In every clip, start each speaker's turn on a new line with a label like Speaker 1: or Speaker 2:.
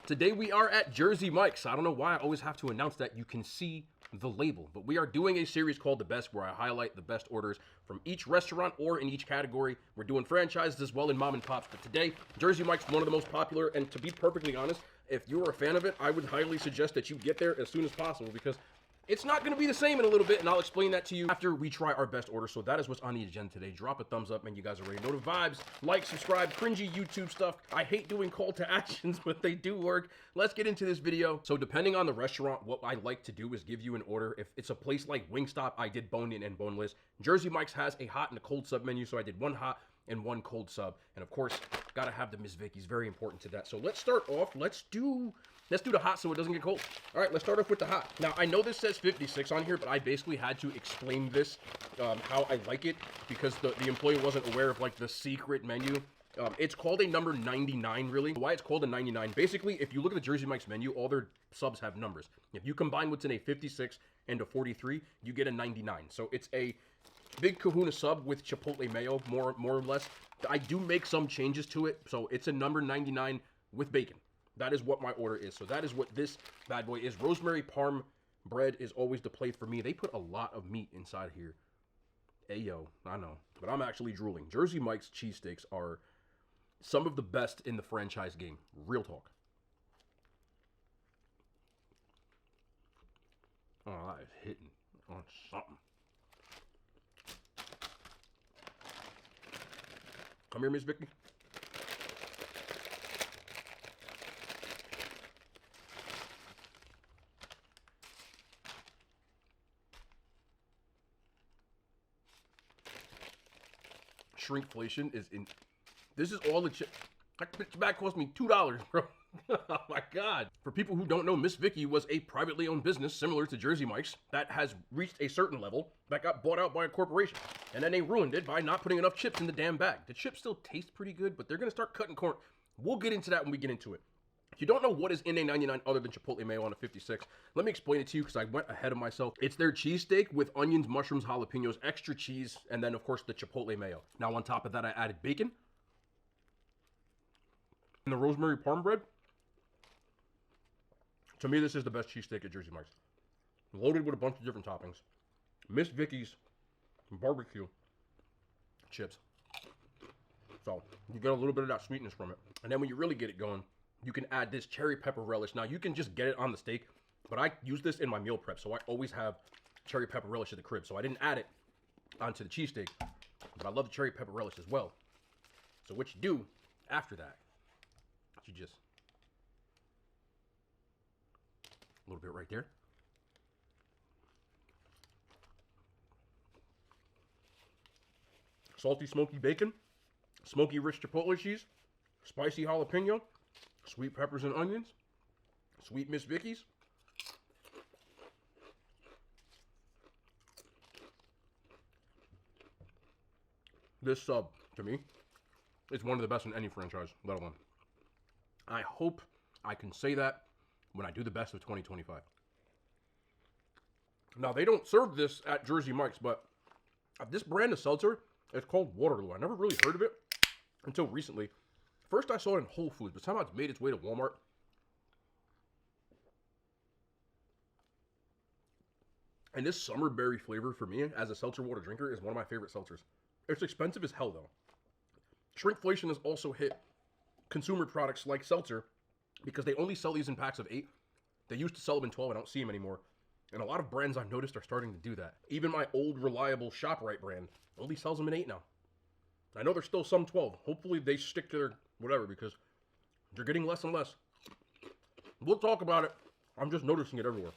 Speaker 1: Today we are at Jersey Mike's. I don't know why I always have to announce that. You can see the label, but we are doing a series called The Best, where I highlight the best orders from each restaurant or in each category. We're doing franchises as well and mom and pops, but today Jersey Mike's one of the most popular, and to be perfectly honest, if you're a fan of it, I would highly suggest that you get there as soon as possible, because it's not going to be the same in a little bit, and I'll explain that to you after we try our best order. So that is what's on the agenda today. Drop a thumbs up, and you guys already know the vibes. Like, subscribe, cringy YouTube stuff. I hate doing call to actions, but they do work. Let's get into this video. So depending on the restaurant, what I like to do is give you an order. If it's a place like Wingstop, I did bone-in and boneless. Jersey Mike's has a hot and a cold sub menu, so I did one hot and one cold sub. And of course, gotta have the Miss Vicky's, very important to that. So let's start off. Let's do the hot so it doesn't get cold. All right, let's start off with the hot. Now, I know this says 56 on here, but I basically had to explain this, how I like it, because the employee wasn't aware of, like, the secret menu. It's called a number 99, really. Why it's called a 99, basically, if you look at the Jersey Mike's menu, all their subs have numbers. If you combine what's in a 56 and a 43, you get a 99. So it's a big kahuna sub with chipotle mayo, more or less. I do make some changes to it, so it's a number 99 with bacon. That is what my order is. So that is what this bad boy is. Rosemary parm bread is always the play for me. They put a lot of meat inside here. Ayo, I know, but I'm actually drooling. Jersey Mike's cheesesteaks are some of the best in the franchise game. Real talk. Oh, that is hitting on something. Come here, Miss Vicky. Shrinkflation is in. This is all the chip. That bag cost me $2, bro. Oh my God. For people who don't know, Miss Vicky was a privately owned business similar to Jersey Mike's that has reached a certain level that got bought out by a corporation. And then they ruined it by not putting enough chips in the damn bag. The chips still taste pretty good, but they're going to start cutting corn. We'll get into that when we get into it. If you don't know what is in a 99 other than chipotle mayo on a 56, let me explain it to you because I went ahead of myself. It's their cheesesteak with onions, mushrooms, jalapenos, extra cheese, and then, of course, the chipotle mayo. Now, on top of that, I added bacon and the rosemary parm bread. To me, this is the best cheesesteak at Jersey Mike's. Loaded with a bunch of different toppings. Miss Vicky's barbecue chips. So, you get a little bit of that sweetness from it. And then when you really get it going, you can add this cherry pepper relish. Now, you can just get it on the steak, but I use this in my meal prep, so I always have cherry pepper relish at the crib. So I didn't add it onto the cheesesteak, but I love the cherry pepper relish as well. So what you do after that, you just, a little bit right there. Salty, smoky bacon, smoky, rich chipotle cheese, spicy jalapeno, sweet peppers and onions, sweet Miss Vicky's. This sub, to me, is one of the best in any franchise, let alone. I hope I can say that when I do the best of 2025. Now, they don't serve this at Jersey Mike's, but this brand of seltzer, it's called Waterloo. I never really heard of it until recently. First, I saw it in Whole Foods, but somehow it's made its way to Walmart. And this summer berry flavor for me, as a seltzer water drinker, is one of my favorite seltzers. It's expensive as hell, though. Shrinkflation has also hit consumer products like seltzer because they only sell these in packs of 8. They used to sell them in 12. I don't see them anymore. And a lot of brands I've noticed are starting to do that. Even my old reliable ShopRite brand only sells them in 8 now. I know there's still some 12. Hopefully they stick to their whatever because they're getting less and less. We'll talk about it. I'm just noticing it everywhere.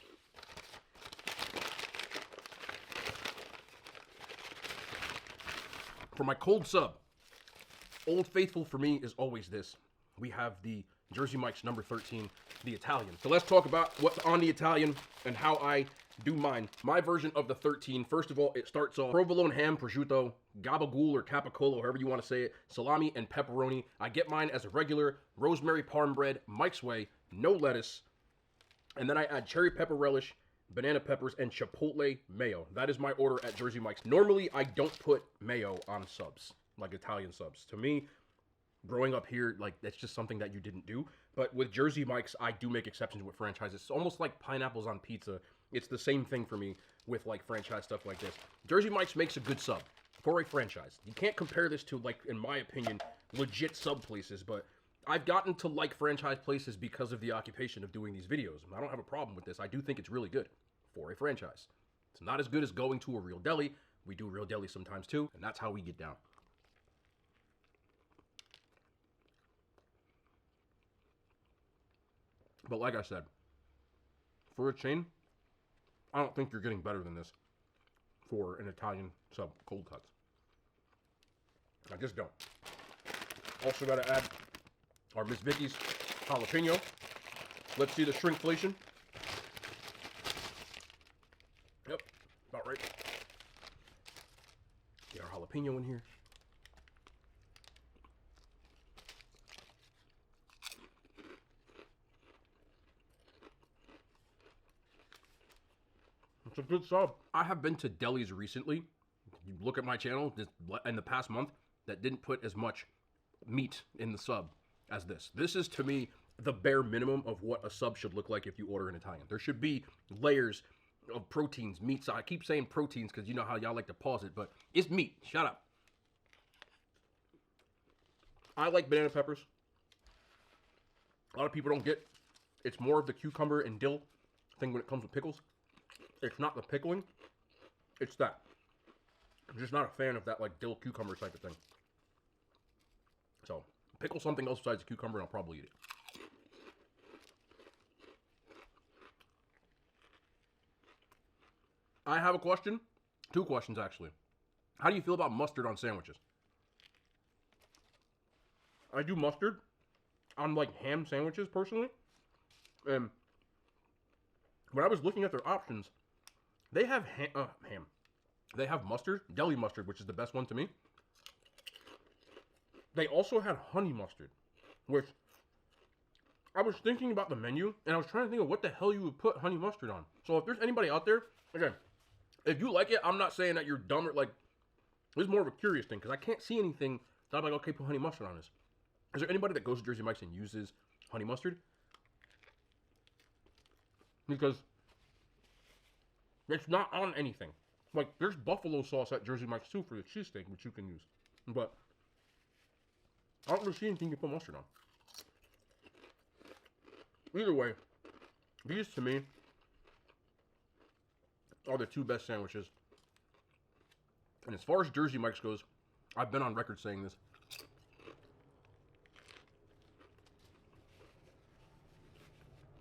Speaker 1: For my cold sub, Old Faithful for me is always this. We have the Jersey Mike's number 13, the Italian. So let's talk about what's on the Italian and how I do mine. My version of the 13, first of all, it starts off provolone ham, prosciutto, gabagool or capicola, however you want to say it, salami and pepperoni. I get mine as a regular rosemary parm bread, Mike's Way, no lettuce. And then I add cherry pepper relish, banana peppers, and chipotle mayo. That is my order at Jersey Mike's. Normally, I don't put mayo on subs, like Italian subs. To me, growing up here, like, that's just something that you didn't do. But with Jersey Mike's, I do make exceptions with franchises. It's almost like pineapples on pizza. It's the same thing for me with, like, franchise stuff like this. Jersey Mike's makes a good sub for a franchise. You can't compare this to, like, in my opinion, legit sub places, but I've gotten to like franchise places because of the occupation of doing these videos. I don't have a problem with this. I do think it's really good for a franchise. It's not as good as going to a real deli. We do real deli sometimes too, and that's how we get down. But like I said, for a chain, I don't think you're getting better than this for an Italian sub cold cuts. I just don't. Also got to add our Miss Vicky's jalapeno. Let's see the shrinkflation. Yep, about right. Get our jalapeno in here. It's a good sub. I have been to delis recently. You look at my channel in the past month that didn't put as much meat in the sub as this. This is, to me, the bare minimum of what a sub should look like if you order an Italian. There should be layers of proteins, meats. I keep saying proteins because you know how y'all like to pause it, but it's meat. Shut up. I like banana peppers. A lot of people don't get. It's more of the cucumber and dill thing when it comes with pickles. It's not the pickling. It's that. I'm just not a fan of that, like, dill cucumber type of thing. So, pickle something else besides the cucumber and I'll probably eat it. I have a question. 2 questions, actually. How do you feel about mustard on sandwiches? I do mustard on, like, ham sandwiches, personally. And when I was looking at their options, they have ham. They have mustard, deli mustard, which is the best one to me. They also had honey mustard, which I was thinking about the menu, and I was trying to think of what the hell you would put honey mustard on. So if there's anybody out there, again, if you like it, I'm not saying that you're dumb or, like, this is more of a curious thing, because I can't see anything that I'm like, okay, put honey mustard on this. Is there anybody that goes to Jersey Mike's and uses honey mustard? Because it's not on anything. Like, there's buffalo sauce at Jersey Mike's too for the cheesesteak, which you can use. But I don't really see anything you put mustard on. Either way, these to me are the 2 best sandwiches. And as far as Jersey Mike's goes, I've been on record saying this.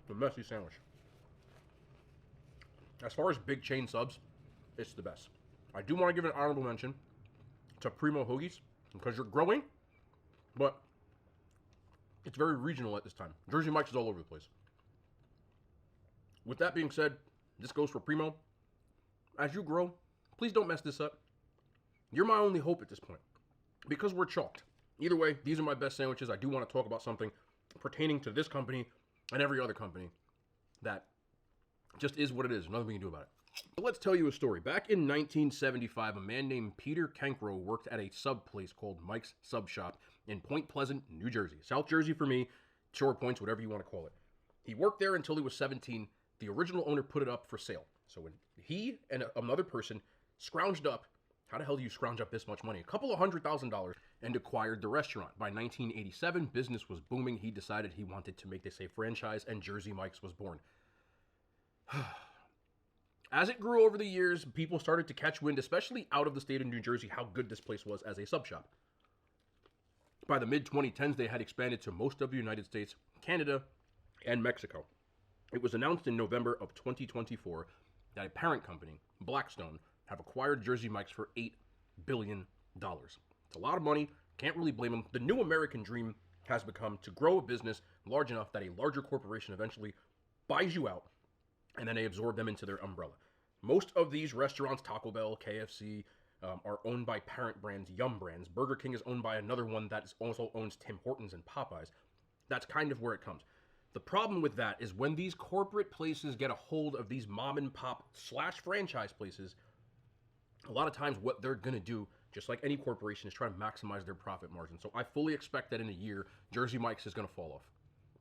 Speaker 1: The messy sandwich. As far as big chain subs, it's the best. I do want to give an honorable mention to Primo Hoagies because you're growing, but it's very regional at this time. Jersey Mike's is all over the place. With that being said, this goes for Primo. As you grow, please don't mess this up. You're my only hope at this point because we're chalked. Either way, these are my best sandwiches. I do want to talk about something pertaining to this company and every other company that just is what it is. Nothing we can do about it. But let's tell you a story. Back in 1975, a man named Peter Cankro worked at a sub place called Mike's Sub Shop in Point Pleasant, New Jersey. South Jersey for me, Shore Points, whatever you want to call it. He worked there until he was 17. The original owner put it up for sale. So when he and another person scrounged up, how the hell do you scrounge up this much money? A couple of $100,000 and acquired the restaurant. By 1987, business was booming. He decided he wanted to make this a franchise, and Jersey Mike's was born. As it grew over the years, people started to catch wind, especially out of the state of New Jersey, how good this place was as a sub shop. By the mid-2010s, they had expanded to most of the United States, Canada, and Mexico. It was announced in November of 2024 that a parent company, Blackstone, have acquired Jersey Mike's for $8 billion. It's a lot of money, can't really blame them. The new American dream has become to grow a business large enough that a larger corporation eventually buys you out, and then they absorb them into their umbrella. Most of these restaurants, Taco Bell, KFC, are owned by parent brands, Yum Brands. Burger King is owned by another one that also owns Tim Hortons and Popeyes. That's kind of where it comes. The problem with that is when these corporate places get a hold of these mom and pop / franchise places, a lot of times what they're going to do just like any corporation is trying to maximize their profit margin. So I fully expect that in a year, Jersey Mike's is going to fall off.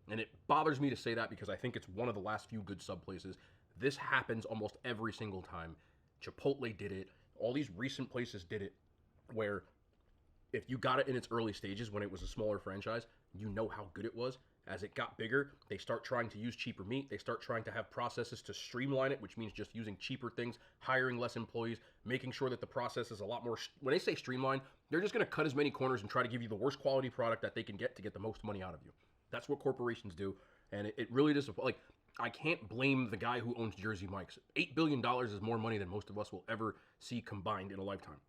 Speaker 1: And it bothers me to say that because I think it's one of the last few good sub places. This happens almost every single time. Chipotle did it. All these recent places did it, where if you got it in its early stages when it was a smaller franchise, you know how good it was. As it got bigger, they start trying to use cheaper meat. They start trying to have processes to streamline it, which means just using cheaper things, hiring less employees, making sure that the process is a lot more... When they say streamline, they're just going to cut as many corners and try to give you the worst quality product that they can get to get the most money out of you. That's what corporations do, and it really does... Like, I can't blame the guy who owns Jersey Mike's. $8 billion is more money than most of us will ever see combined in a lifetime.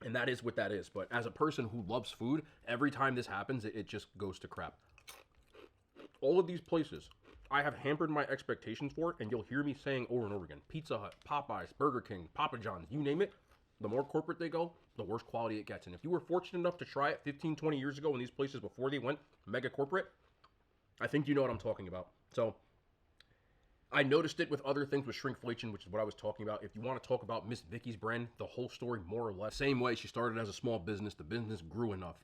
Speaker 1: And that is what that is. But as a person who loves food, every time this happens, it just goes to crap. All of these places, I have hampered my expectations for, and you'll hear me saying over and over again, Pizza Hut, Popeyes, Burger King, Papa John's, you name it, the more corporate they go, the worse quality it gets. And if you were fortunate enough to try it 15, 20 years ago in these places before they went mega corporate, I think you know what I'm talking about. So I noticed it with other things with shrinkflation, which is what I was talking about. If you want to talk about Miss Vicky's brand, the whole story more or less, same way she started as a small business, the business grew enough.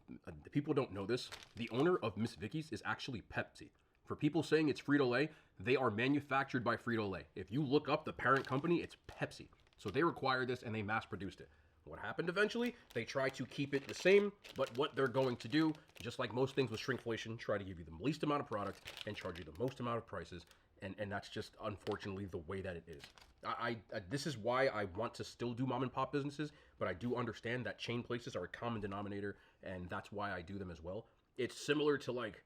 Speaker 1: People don't know this. The owner of Miss Vicky's is actually Pepsi. For people saying it's Frito-Lay, they are manufactured by Frito-Lay. If you look up the parent company, it's Pepsi. So they require this and they mass produced it. What happened eventually? They try to keep it the same, but what they're going to do, just like most things with shrinkflation, try to give you the least amount of product and charge you the most amount of prices. And that's just, unfortunately, the way that it is. This is why I want to still do mom and pop businesses, but I do understand that chain places are a common denominator, and that's why I do them as well. It's similar to like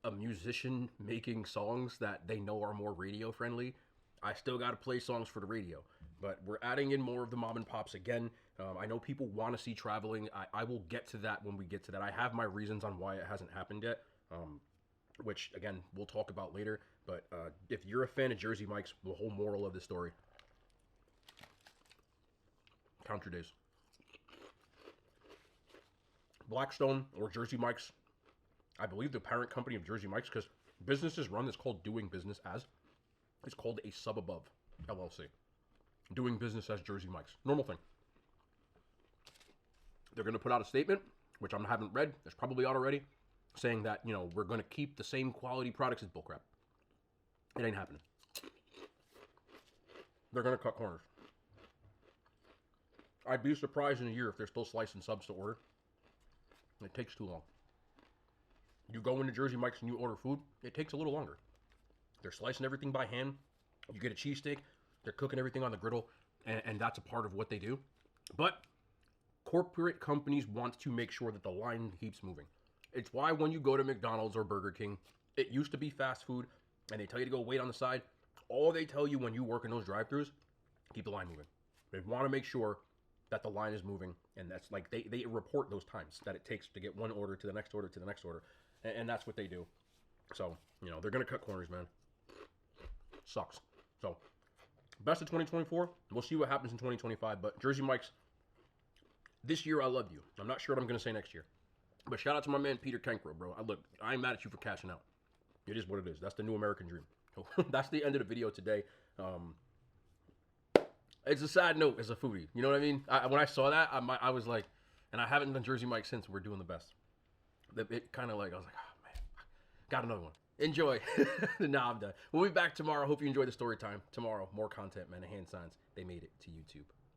Speaker 1: a musician making songs that they know are more radio friendly. I still got to play songs for the radio, but we're adding in more of the mom and pops again. I know people want to see traveling. I will get to that when we get to that. I have my reasons on why it hasn't happened yet, which, again, we'll talk about later. But if you're a fan of Jersey Mike's, the whole moral of the story, count your days. Blackstone or Jersey Mike's, I believe the parent company of Jersey Mike's, because businesses run this called doing business as, it's called a sub above LLC. Doing business as Jersey Mike's. Normal thing. They're going to put out a statement, which I haven't read. It's probably out already, saying that, you know, we're going to keep the same quality products as bullcrap. It ain't happening. They're going to cut corners. I'd be surprised in a year if they're still slicing subs to order. It takes too long. You go into Jersey Mike's and you order food, it takes a little longer. They're slicing everything by hand. You get a cheesesteak. They're cooking everything on the griddle, and that's a part of what they do. But corporate companies want to make sure that the line keeps moving. It's why when you go to McDonald's or Burger King, it used to be fast food, and they tell you to go wait on the side. All they tell you when you work in those drive-thrus, keep the line moving. They want to make sure that the line is moving, and that's like they report those times that it takes to get one order to the next order to the next order, and that's what they do. So, you know, they're going to cut corners, man. Sucks. So, best of 2024. We'll see what happens in 2025, but Jersey Mike's, this year I love you. I'm not sure what I'm going to say next year. But shout out to my man Peter Cankro, bro. I ain't mad at you for cashing out. It is what it is. That's the new American dream. So that's the end of the video today. It's a sad note as a foodie. You know what I mean? When I saw that, I was like, and I haven't done Jersey Mike's since. We're doing the best. It kind of like, I was like, oh, man, got another one. Enjoy. Nah, I'm done. We'll be back tomorrow. Hope you enjoyed the story time. Tomorrow, more content, man. The hand signs, they made it to YouTube.